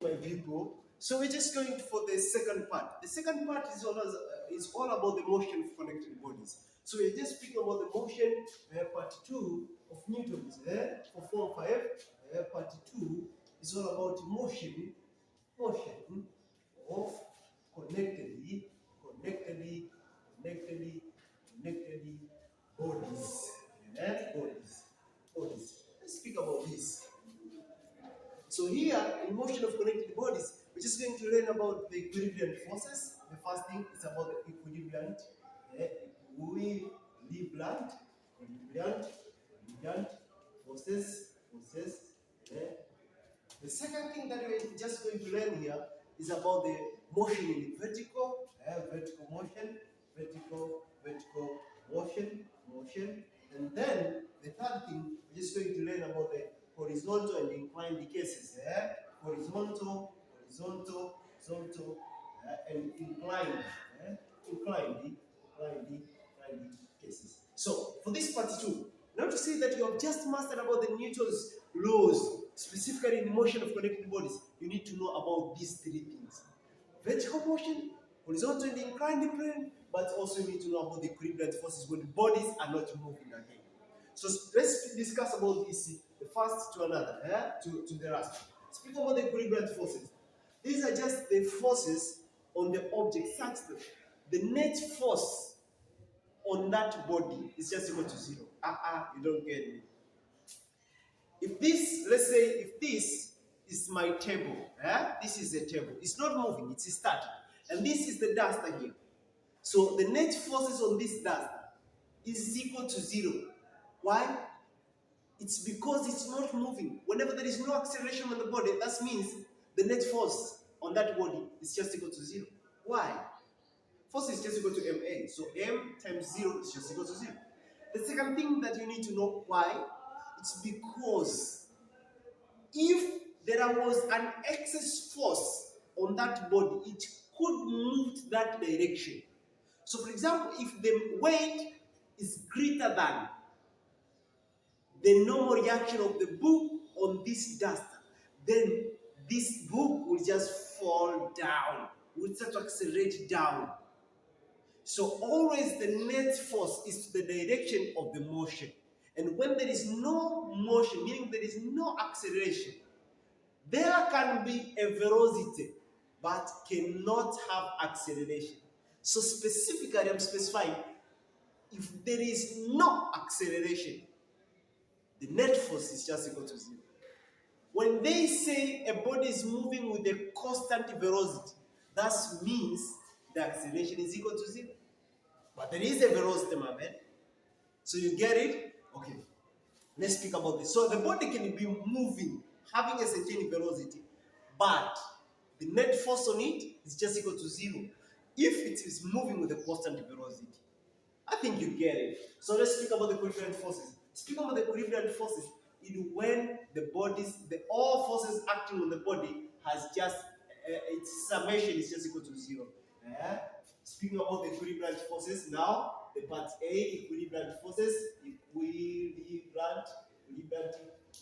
my people. So we're just going for the second part. The second part is all about the motion of connected bodies. So we're just speaking about the motion, part two of Newton's for 4 5. Part two is all about motion of connectedly, connectedly, connectedly, connectedly bodies. Bodies, bodies. Let's speak about this. So here, in motion of connected bodies, we're just going to learn about the equilibrium forces. The first thing is about the equilibrium, equilibrium, equilibrium forces. eh. The second thing that we're just going to learn here is about the motion in vertical motion, vertical motion. And then the third thing, we're just going to learn about the horizontal and inclined cases. Horizontal, and inclined, inclined cases. So for this part two, now to see that you have just mastered about the Newton's laws, specifically in the motion of connected bodies, you need to know about these three things: vertical motion, horizontal and inclined plane, but also you need to know about the equilibrium forces when the bodies are not moving again. So let's discuss about this, the first to another, to the last. Speak about the equilibrium forces. These are just the forces on the object such that the net force on that body is just equal to zero. You don't get me. If this, let's say, if this is my table, this is the table. It's not moving, it's static. And this is the duster here. So the net forces on this duster is equal to zero. Why? It's because it's not moving. Whenever there is no acceleration on the body, that means the net force on that body is just equal to zero. Why? Force is just equal to ma. So m times 0 is just equal to 0. The second thing that you need to know why, it's because if there was an excess force on that body, it could move that direction. So for example, if the weight is greater than the normal reaction of the book on this duster, then this book will just fall down, will start to accelerate down. So always the net force is to the direction of the motion. And when there is no motion, meaning there is no acceleration, there can be a velocity, but cannot have acceleration. So specifically, I'm specifying if there is no acceleration, the net force is just equal to zero. When they say a body is moving with a constant velocity, that means the acceleration is equal to zero. But there is a velocity, my man. So you get it? Okay. Let's speak about this. So the body can be moving, having a certain velocity, but the net force on it is just equal to zero if it is moving with a constant velocity. I think you get it. So let's speak about the equilibrium forces. Speak about the equilibrium forces in when the bodies, all forces acting on the body has just its summation is just equal to zero. Speaking about the equilibrium forces now, the part A, equilibrium forces, equilibrium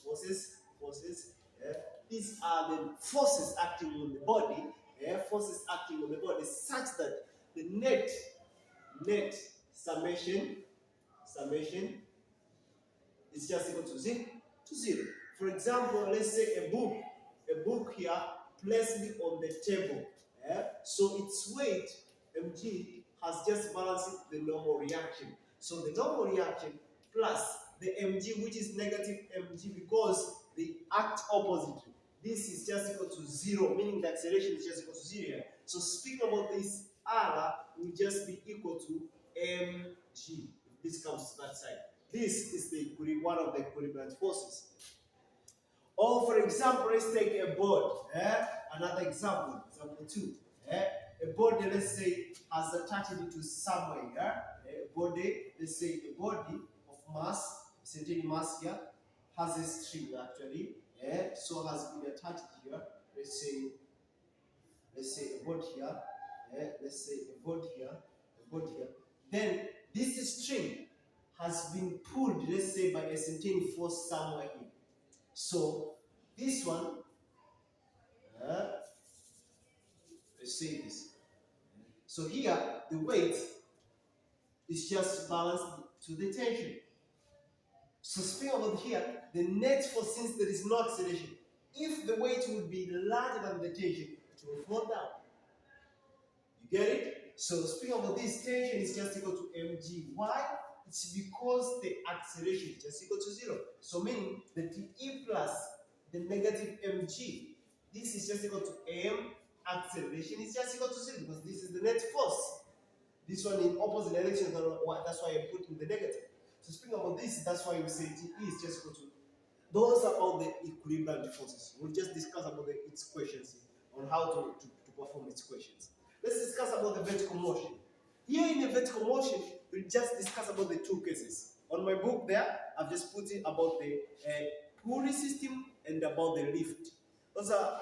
forces. These are the forces acting on the body, forces acting on the body such that the net summation is just equal to zero. For example, let's say a book here placed on the table. So its weight, mg, has just balanced the normal reaction. So the normal reaction plus the mg, which is negative mg because they act oppositely. This is just equal to zero, meaning the acceleration is just equal to zero. So speaking about this, r will just be equal to mg. This comes to that side. This is one of the equilibrium forces. Or for example, let's take a board. Another example, example 2. A body, let's say, has attached to somewhere here. A body, let's say a body of mass, certain mass here, has a string actually. So has been attached here. Let's say a board here. Let's say a board here, a board here. Then this string has been pulled, let's say, by a certain force somewhere here. So this one let's say this. So here, the weight is just balanced to the tension. So speaking about here, the net force, since there is no acceleration, if the weight would be larger than the tension, it will fall down. You get it? So speaking about this, tension is just equal to mg. Why? It's because the acceleration is just equal to 0. So meaning that E plus the negative mg, this is just equal to m, acceleration is just equal to 0 because this is the net force. This one in opposite direction, that's why I put in the negative. So speaking about this, that's why we say T is just equal to, those are all the equilibrium forces. We'll just discuss about its equations on how to perform its equations. Let's discuss about the vertical motion. Here in the vertical motion, we'll just discuss about the two cases. On my book there, I've just put it about the pulley system and about the lift. Those are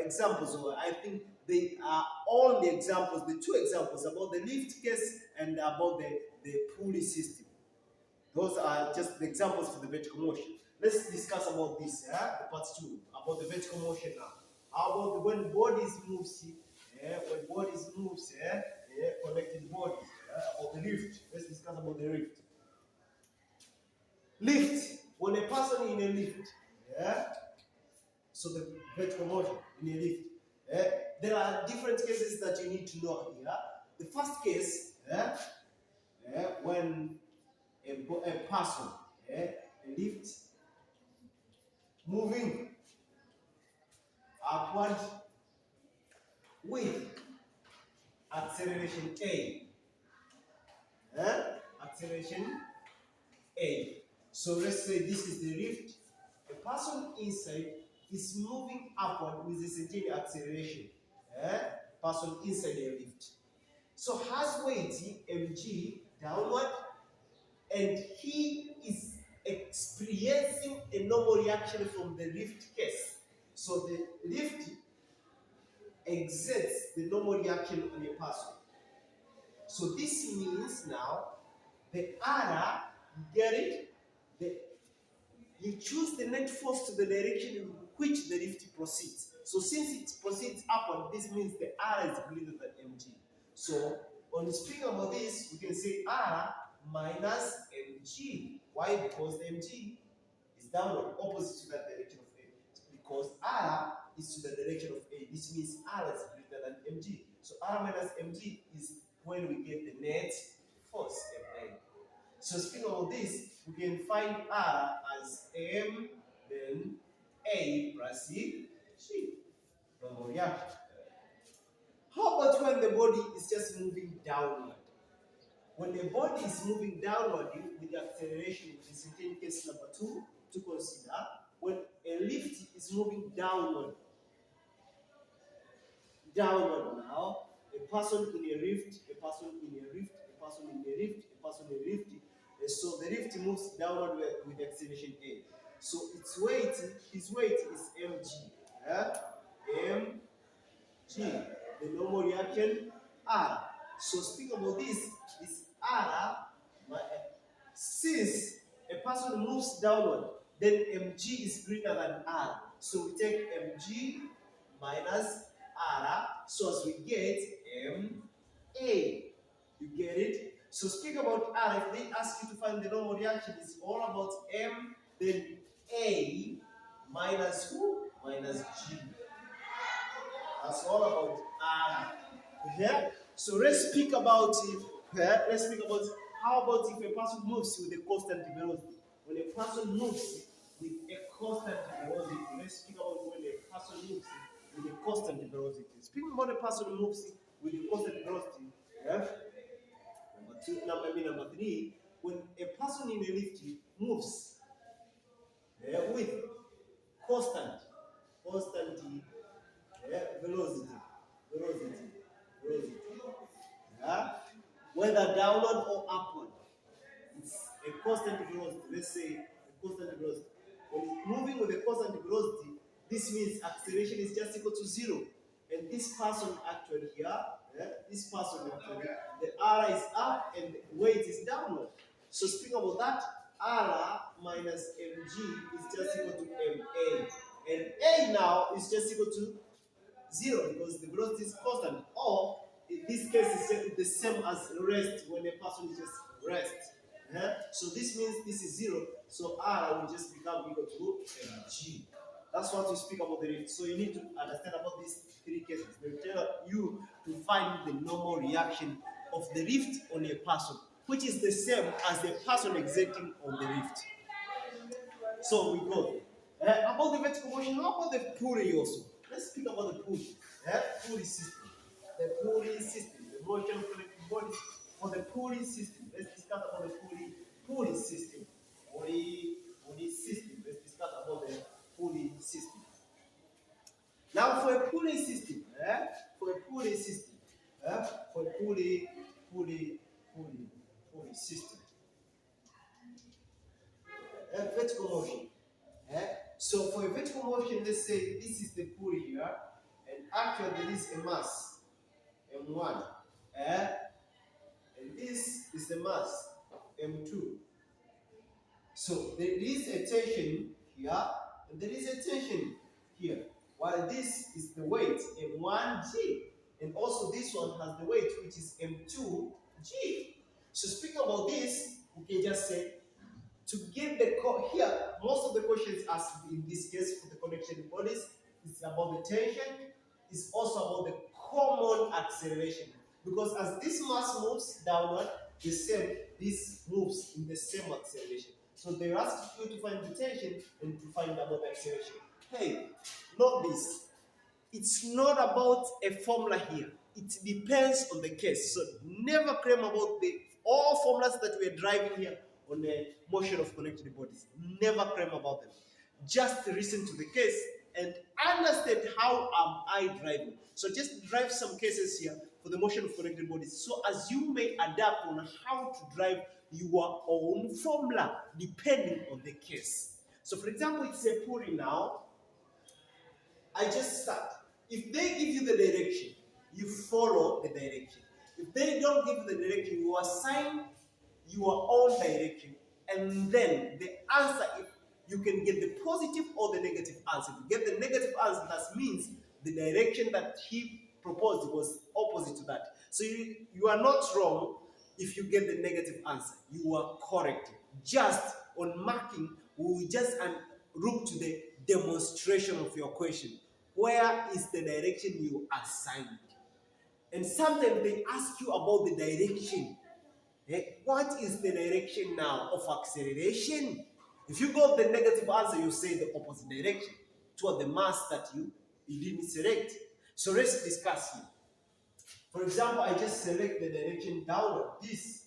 examples, or I think they are all the examples, the two examples about the lift case and about the pulley system. Those are just the examples for the vertical motion. Let's discuss about this, the part 2, about the vertical motion now. How about when bodies move, when bodies moves, connected bodies, about the lift. Let's discuss about the lift. Lift, when a person in a lift, so the vertical motion in a lift, there are different cases that you need to know here. The first case, when a person, a lift, moving upward with acceleration A. Acceleration A. So let's say this is the lift. A person inside is moving upward with a certain acceleration. Person inside a lift. So has weight mg downward, and he is experiencing a normal reaction from the lift case. So the lift exerts the normal reaction on a person. So this means now the R, you get it? You choose the net force to the direction in which the lift proceeds. So since it proceeds upward, this means the R is greater than mg. So on speaking about this, we can say R minus mg. Why? Because the mg is downward, opposite to that direction of A. Because R is to the direction of A. This means R is greater than mg. So R minus mg is when we get the net force, Ma. So speaking of this, we can find R as M, then A plus C, G. Yeah. How about when the body is just moving downward? When the body is moving downward with the acceleration, which is in case number 2 to consider, when a lift is moving downward now, a person in a lift, a person in a lift, a person in a lift, a person in a lift. So the lift moves downward with acceleration A. So its weight, his weight is mg. Mg, the normal reaction R. So speaking about this R, since a person moves downward, then mg is greater than R. So we take mg minus R, so as we get ma. You get it? So speak about R, if they ask you to find the normal reaction, it's all about M, then A minus who? Minus G. That's all about R. Yeah? So let's speak about it. Let's speak about how about if a person moves with a constant velocity. When a person moves with a constant velocity, let's speak about when a person moves with a constant velocity. Speaking about a person who moves with a constant velocity, number 3, when a person in a lift moves with constant velocity, whether downward or upward, it's a constant velocity. Let's say a constant velocity. When it's moving with a constant velocity, this means acceleration is just equal to 0. And this person actually here, this person actually, the R is up and the weight is downward. So speaking about that, R minus mg is just equal to ma. And A now is just equal to 0 because the velocity is constant. Or in this case, it's the same as rest when a person just rests. So this means this is 0. So R will just become equal to mg. That's what we speak about the rift. So you need to understand about these 3 cases. They will tell you to find the normal reaction of the rift on a person, which is the same as the person exerting on the rift. So we go. About the vertical motion, how about the pulley also? Let's speak about the pulley. Pulley system. The pulley system, the motion of connected bodies. For the pulley system, let's discuss about the pulley system. Pulley system. Let's discuss about the pulley system. Now for a pulley system, for a pulley system, for a pulley system, vertical motion. So for a vertical motion, let's say this is the pulley here, and actually there is a mass, M1, and this is the mass, M2. So there is a tension here, and there is a tension here, while this is the weight, M1G, and also this one has the weight, which is M2G. So speaking about this, we can just say, to get the here, most of the questions asked in this case for the connection bodies is about the tension, it's also about the common acceleration. Because as this mass moves downward, this moves in the same acceleration. So they ask you to find the tension and to find about the acceleration. Hey, note this. It's not about a formula here. It depends on the case. So never claim about all formulas that we are driving here on the motion of connected bodies. Never claim about them. Just listen to the case and understand how am I driving. So just drive some cases here for the motion of connected bodies, so as you may adapt on how to drive your own formula depending on the case. So for example, it's a pulley now. I just start. If they give you the direction, you follow the direction. If they don't give you the direction, you assign your own direction, and then the answer, if you can get the positive or the negative answer. If you get the negative answer, that means the direction that he proposed was opposite to that. So you are not wrong if you get the negative answer. You are correct. Just on marking, we will just look to the demonstration of your question. Where is the direction you assigned? And sometimes they ask you about the direction. What is the direction now of acceleration? If you got the negative answer, you say the opposite direction toward the mass that you didn't select. So let's discuss here. For example, I just select the direction downward. This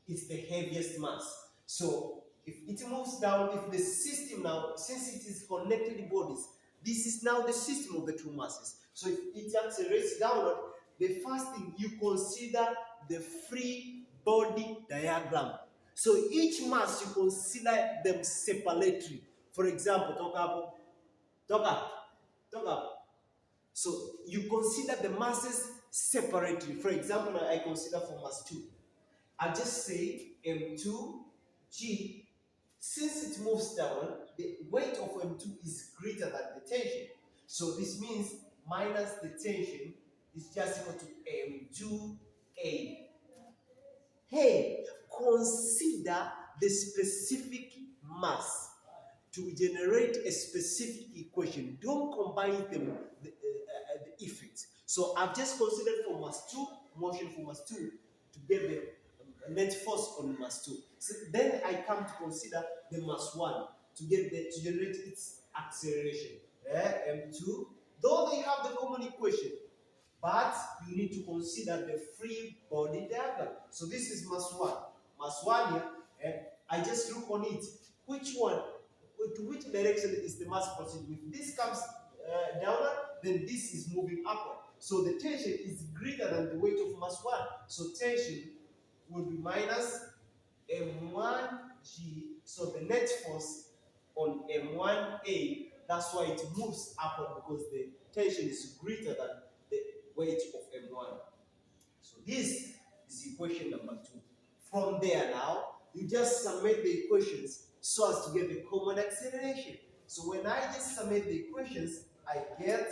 is the heaviest mass. So if it moves down, if the system now, since it is connected bodies, this is now the system of the two masses. So if it accelerates downward, the first thing you consider the free body diagram. So each mass you consider them separately. For example, talk up. So you consider the masses separately. For example, I consider for mass 2. I just say M2G. Since it moves down, the weight of M2 is greater than the tension. So this means minus the tension is just equal to M2A. Hey, consider the specific mass to generate a specific equation. Don't combine them, the effects. So I've just considered for mass 2, motion for mass 2, to get the net force on mass 2. So then I come to consider the mass 1 to generate its acceleration. M2, though they have the common equation, but you need to consider the free body diagram. So this is mass 1. Mass 1 here, and I just look on it. Which one, to which direction is the mass proceeding? If this comes downward, then this is moving upward. So the tension is greater than the weight of mass 1. So tension will be minus M1G. So the net force on M1A, that's why it moves upward, because the tension is greater than the weight of M1. So this is equation number 2. From there now, you just submit the equations so as to get the common acceleration. So when I just submit the equations, I get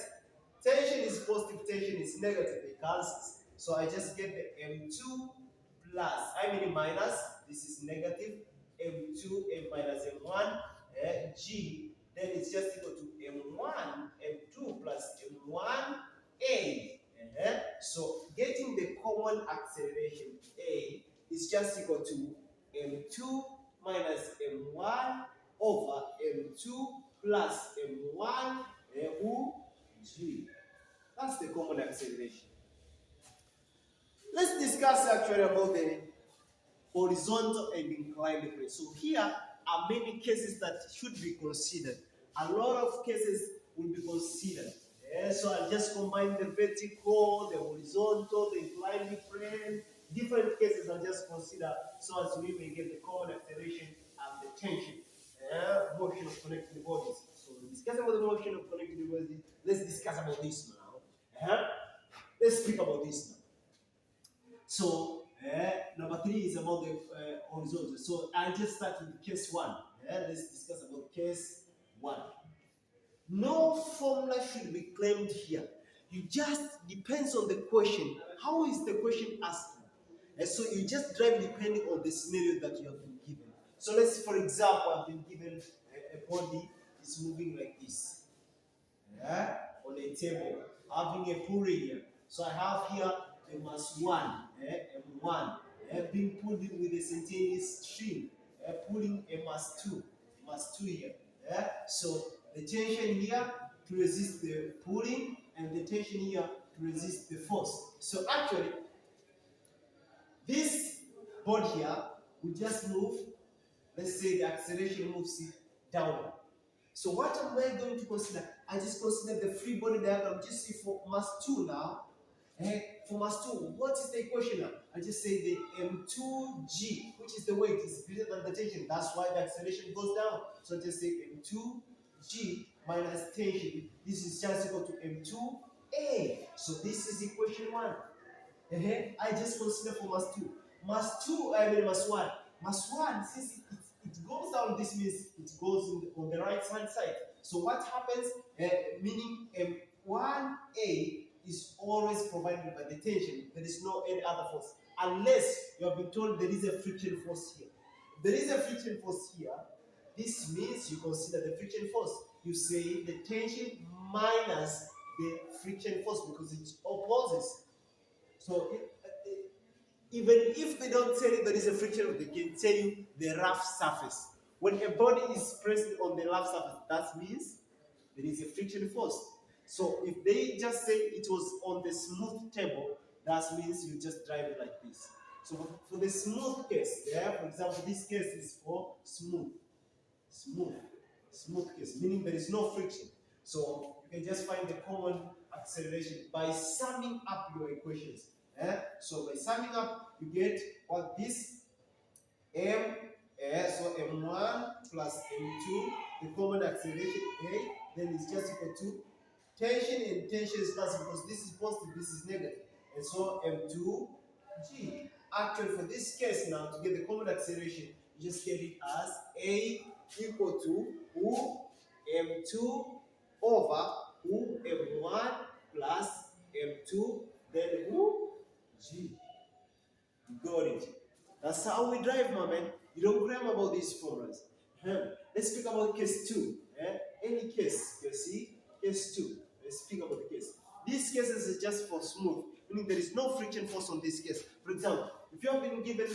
positive, tension is negative, it cancels. So I just get the M2 plus, minus, this is negative, M2, M minus M1, G, then it's just equal to M1, M2 plus M1A. So getting the common acceleration A is just equal to M2 minus M1 over M2 plus M1 G. That's the common acceleration. Let's discuss actually about the horizontal and inclined plane. So here are many cases that should be considered. A lot of cases will be considered. So I'll just combine the vertical, the horizontal, the inclined plane. Different cases I'll just consider so as we may get the common acceleration and the tension. Motion of connecting bodies. So discuss about the motion of connecting bodies. Let's discuss about this now. Let's speak about this now. So number 3 is about the horizontal. So I'll just start with case 1. Let's discuss about case 1. No formula should be claimed here. You just depends on the question. How is the question asked? And so you just drive depending on the scenario that you have been given. So let's, for example, I've been given a body is moving like this. On a table, having a pulley here. So I have here a mass 1, M1, being pulled in with a centennial string, pulling a mass 2 here. So the tension here to resist the pulling and the tension here to resist the force. So actually, this board here will just move. Let's say the acceleration moves it downward. So what am I going to consider? I just consider the free body diagram. Just see for mass 2 now. For mass 2, what is the equation now? I just say the M2G, which is the weight, is greater than the tension. That's why the acceleration goes down. So just say M2G minus tension. This is just equal to M2A. So this is equation 1. I just consider for mass 2. Mass 2, mass 1. Mass 1, since it goes down, this means it goes on the right hand side. So what happens, meaning M1A is always provided by the tension. There is no any other force. Unless you have been told there is a friction force here. If there is a friction force here, this means you consider the friction force. You say the tension minus the friction force because it opposes. So even if they don't tell you there is a friction, they can tell you the rough surface. When a body is pressed on the rough surface, that means there is a friction force. So if they just say it was on the smooth table, that means you just drive it like this. So for the smooth case, for example, this case is for smooth case, meaning there is no friction. So you can just find the common acceleration by summing up your equations. So by summing up, you get what this so M1 plus M2, the common acceleration A, then it's just equal to tension, and tension is cancelled because this is positive, this is negative. And so M2G. Actually, for this case now, to get the common acceleration, you just get it as A equal to M2 over M1 plus M2, then G. You got it. That's how we drive, my man. You don't cram about these formulas. Let's speak about case 2. Any case, you see, case 2. Let's speak about the case. These cases is just for smooth, meaning there is no friction force on this case. For example, if you have been given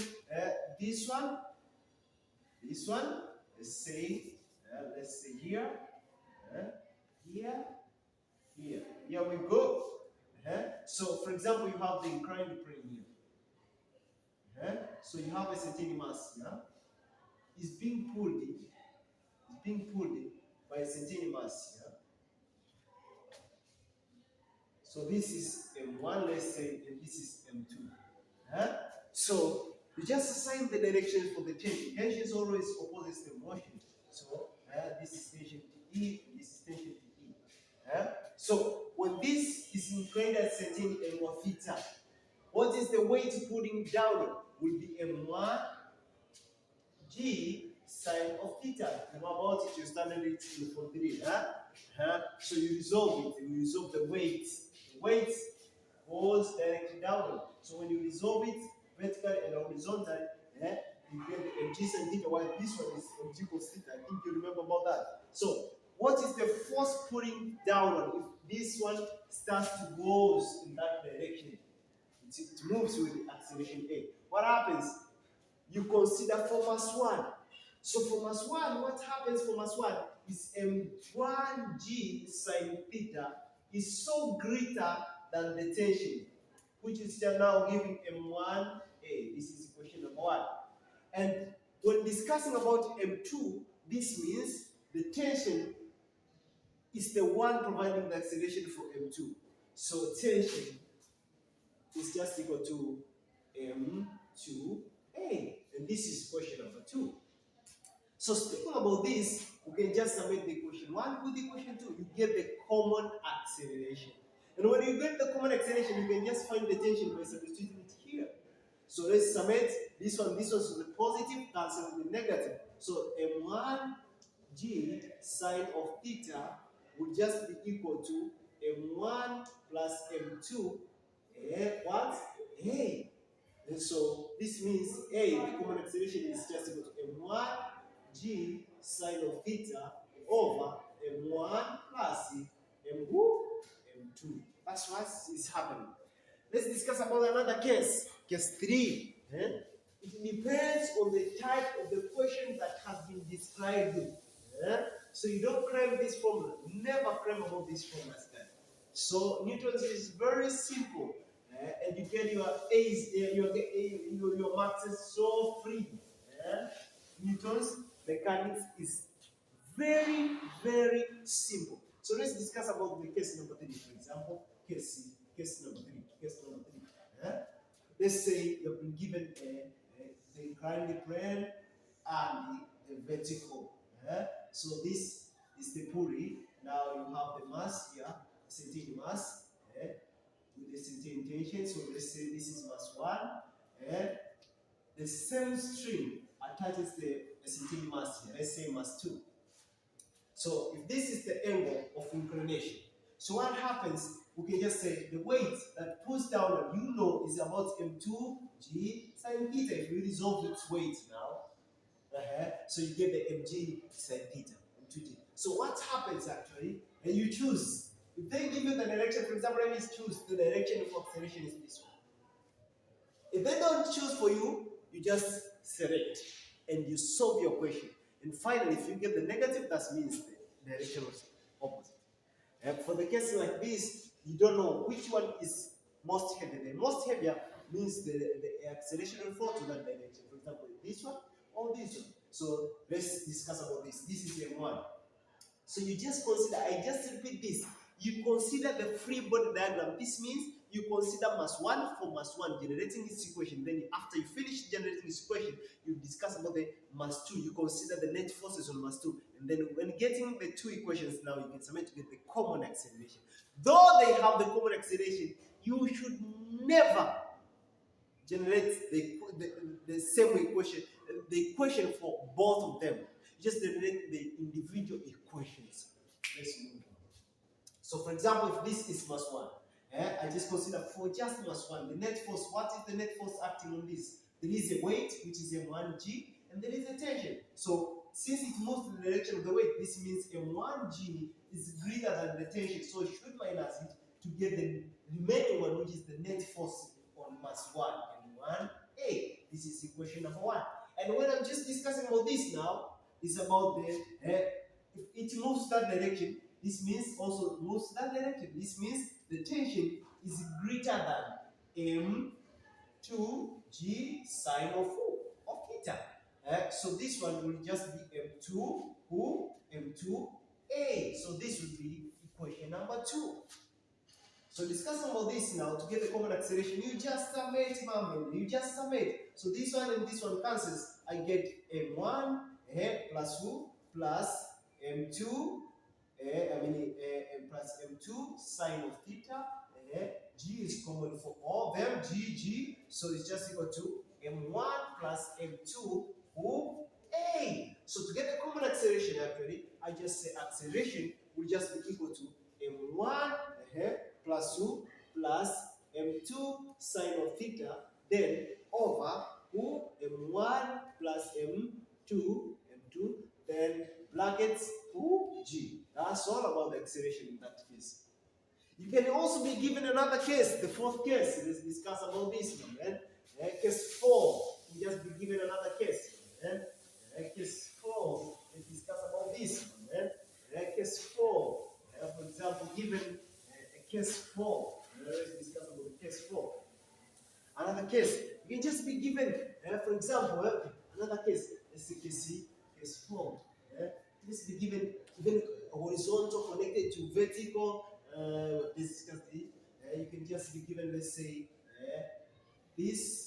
this one, let's say here, here we go. So, for example, you have the inclined plane here. So you have a certain mass here. It's being pulled in by a certain mass here. So this is M1, let's say, and this is M2. So you just assign the direction for the tension. Tension is always opposes the motion. So this is tension to E, this is tension to E. So when this is inclined at certain angle theta, what is the weight pulling down will be M1 G sine of theta. You know about it, you standard it in form 3. So you resolve it, you resolve the weight weight goes directly downward. So when you resolve it vertically and horizontally, you get the mg sin theta, while this one is mg cos theta. I think you remember about that. So what is the force pulling downward? If this one starts to go in that direction, it moves with the acceleration A. What happens? You consider for mass 1. So for mass 1, what happens for mass 1 is m1g sine theta is so greater than the tension, which is now giving m1a. This is equation number 1. And when discussing about m2, this means the tension is the one providing the acceleration for m2. So tension is just equal to m2a. And this is equation number 2. So speaking about this, we can just submit the equation 1 with the equation 2. You get the common acceleration. And when you get the common acceleration, you can just find the tension by substituting it here. So let's submit this one to the positive, cancel the negative. So m1g sine of theta would just be equal to m1 plus m2 what? A. And so this means A, the common acceleration is just equal to m1 g sine of theta over m1 plus m2. That's what is happening. Let's discuss about another case. Case 3. It depends on the type of the question that has been described. So you don't claim this formula. Never claim about this formula. So Newton's is very simple. And you get your A's, your marks so free. Newton's mechanics is very, very simple. So let's discuss about the case number 3, for example. Case number 3. Let's say you've been given the inclined plane and the vertical. So this is the pulley. Now you have the mass here, centering mass, with the centering tension. So let's say this is mass 1. The same string attaches the centering mass here. Let's say mass 2. So if this is the angle of inclination, so what happens? We can just say the weight that pulls down, is about m2g sine theta. If we resolve its weight now, so you get the mg sine theta, m2g. So what happens actually? And you choose. If they give you the direction, for example, let me choose the direction of acceleration is this one. If they don't choose for you, you just select and you solve your question. And finally, if you get the negative, that means the direction was opposite. And for the case like this, you don't know which one is most heavy. The most heavier means the acceleration will fall to that direction. For example, this one or this one. So let's discuss about this. This is M1. So you just consider, I just repeat this. You consider the free body diagram. This means you consider mass 1 for mass 1 generating its equation. Then after you finish generating its equation, you discuss about the mass 2. You consider the net forces on mass 2. And then when getting the two equations now, you can submit to get the common acceleration. Though they have the common acceleration, you should never generate the same equation, the equation for both of them. You just generate the individual equations. Let's move on. So for example, if this is mass 1, I just consider for just mass 1, the net force, what is the net force acting on this? There is a weight, which is m1g, and there is a tension. So since it moves in the direction of the weight, this means m1g is greater than the tension. So you should minus it to get the remaining one, which is the net force on mass 1 and 1a. This is equation number 1. And when I'm just discussing about this now, it's about the, if it moves that direction, this means also moves that direction. This means the tension is greater than m2g sine of theta. So this one will just be m2a. So this will be equation number 2. So discussing about this now, to get the common acceleration, you just summate, you just summate. So this one and this one cancels. I get m1 plus plus m2 plus m2 sine of theta. G is common for all of them, G. So it's just equal to m1 plus m2 a. So to get the common acceleration, actually, I just say acceleration will just be equal to m1 plus 2 plus m2 sine of theta, then over m1 plus m2, then brackets g. That's all about the acceleration in that case. You can also be given another case, the fourth case. Let's discuss about this one. Then case 4, you just be given another case. Then case 4, let's discuss about this one. Then case 4, for example, given case 4, let's discuss about case 4. Another case, you can just be given, for example, another case. Let's see case 4. Just be given horizontal connected to vertical. Discuss it. You can just be given, let's say, this.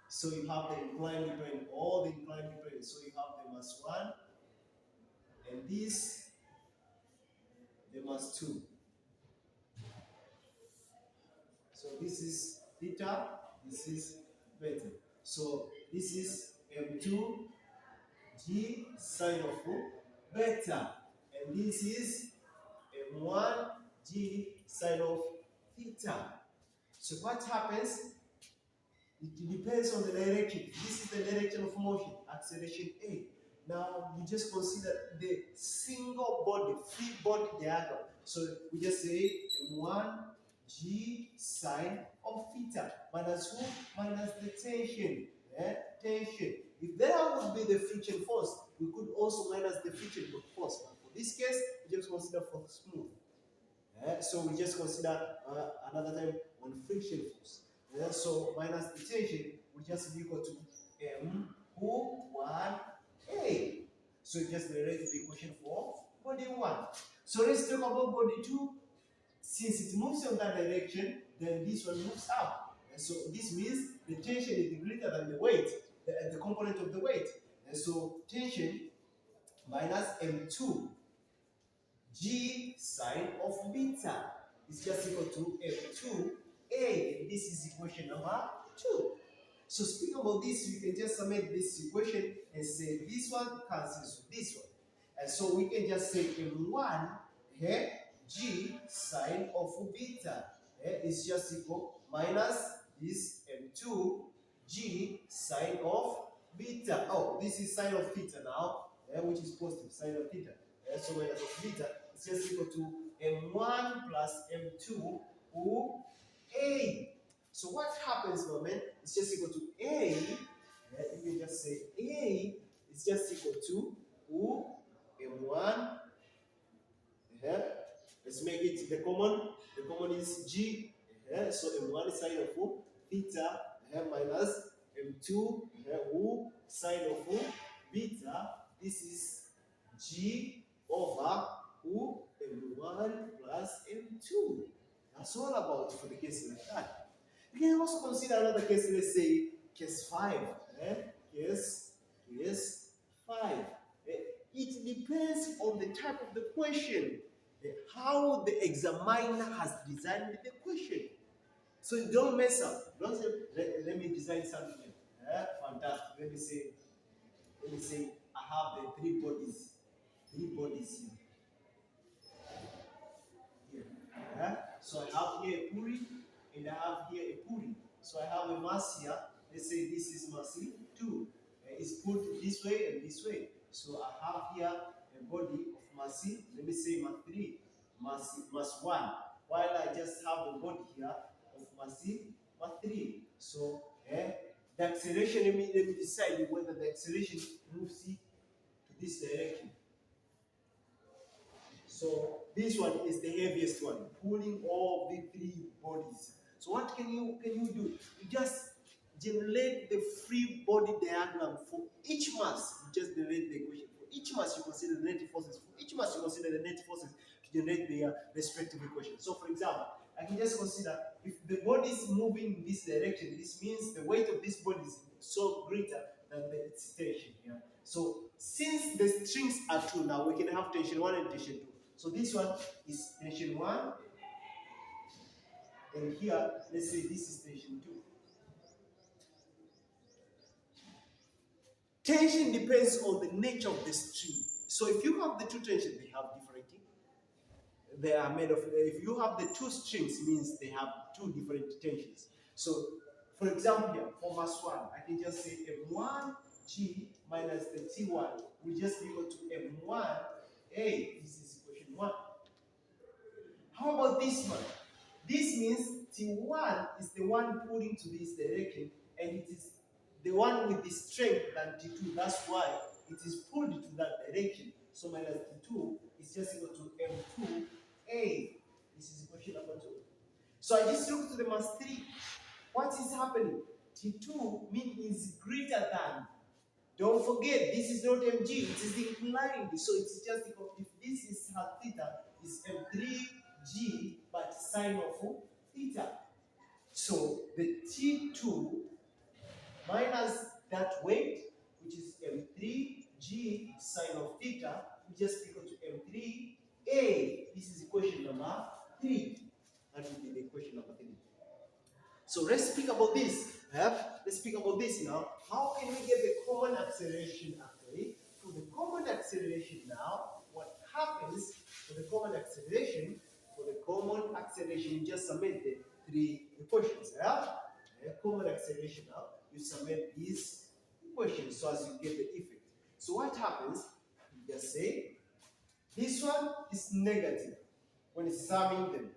So you have the inclined plane, all the inclined planes. So you have the mass 1, and this, the mass 2. So this is theta, this is beta. So this is m2 g sine of beta, and this is m1 g sine of theta. So what happens? It depends on the direction. This is the direction of motion, acceleration A. Now you just consider the single body, free body diagram. So we just say m1 g sine of theta minus who? Minus the tension. Tension. If there would be the friction force, we could also minus the friction force. But for this case, we just consider for smooth. So we just consider another time on friction force. So minus the tension will just be equal to m1a. So just rewrite the equation for body 1. So let's talk about body 2. Since it moves in that direction, then this one moves up. And so this means the tension is greater than the weight, the component of the weight. And so tension minus m2 g sine of beta is just equal to m2a. And this is equation number 2. So speaking about this, you can just submit this equation and say this one cancels with this one. And so we can just say m1 g sine of beta is just equal minus this m2 g sine of beta. Oh, this is sine of theta now, which is positive, sine of theta. So minus of beta is just equal to m1 plus m2 a. So what happens, my man? It's just equal to a. You can just say a is just equal to m1. Let's make it the common. The common is g. So m1 is sine of theta minus m2 sine of beta. This is g over m1 plus m2. That's all about for the case like that. You can also consider another case, let's say case 5. Case 5. It depends on the type of the question, how the examiner has designed the question. So don't mess up. Don't say, let me design something. Fantastic. Let me say I have the three bodies here. So I have here a pulley and I have here a pulley. So I have a mass here. Let's say this is mass 2. It's put this way and this way. So I have here a body of mass, let me say mass 3, mass 1. While I just have a body here of mass 3. So the acceleration, let me decide whether the acceleration moves to this direction. So this one is the heaviest one, pulling all the three bodies. So what can you do? You just generate the free body diagram for each mass. You just generate the equation. For each mass, you consider the net forces. For each mass, you consider the net forces to generate their respective equation. So for example, I can just consider if the body is moving in this direction, this means the weight of this body is so greater than its tension here. So since the strings are true now, we can have tension 1 and tension 2. So this one is tension 1, and here, let's say this is tension 2. Tension depends on the nature of the string. So if you have the two tensions, they have different they are made of, if you have the two strings, means they have two different tensions. So, for example here, for mass 1, I can just say M1G minus the T1 will just be equal to M1A. This is equation 1. How about this one? This means T1 is the one pulling to this direction, and it is the one with the strength than T2. That's why it is pulled to that direction. So minus T2 is just equal to M2A. This is equation number 2. So I just look to the mass 3. What is happening? T2 means is greater than. Don't forget, this is not mg, it is inclined. So it's just equal, if this is her theta, is m3g, but sine of theta. So the T2 minus that weight, which is m3g sine of theta, will just equal to m3a. This is equation number 3. That will be the equation number 3. So let's speak about this. Let's speak about this now. How can we get the common acceleration actually? For the common acceleration now, what happens for the common acceleration? For the common acceleration, you just submit the 3 equations. Common acceleration now, you submit these equations so as you get the effect. So what happens? You just say this one is negative when summing them.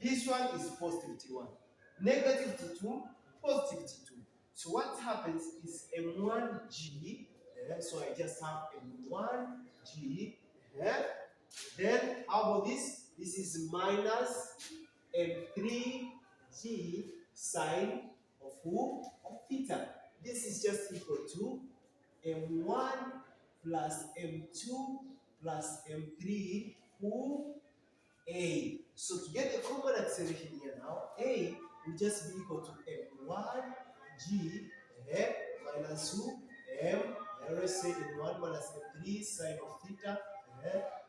This one is positive T1. Negative T2, positive T2. So what happens is M1G, so I just have M1G, then how about this? This is minus M3G sine of who? Of theta. This is just equal to M1 plus M2 plus M3 who? A. So to get the common acceleration here now, A will just be equal to M1G minus 2 M, let's say M1 minus M3 sine of theta.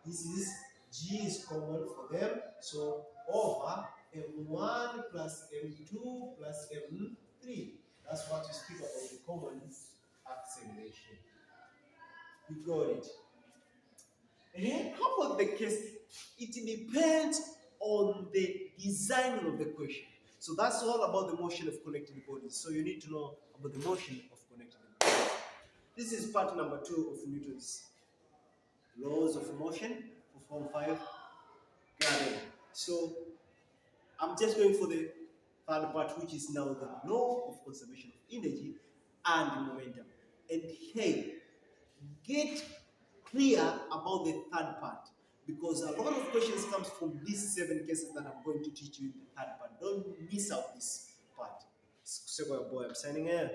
This is G is common for them, so over M1 plus M2 plus M3. That's what we speak about the common acceleration. You got it. How about the case? It depends on the design of the question. So that's all about the motion of connecting bodies. So you need to know about the motion of connecting bodies. This is part number 2 of Newton's laws of motion for Form 5. Got it. So I'm just going for the third part, which is now the law of conservation of energy and momentum. And hey, get clear about the third part, because a lot of questions comes from these 7 cases that I'm going to teach you in the third part. Don't miss out this part. Boy, I'm signing in.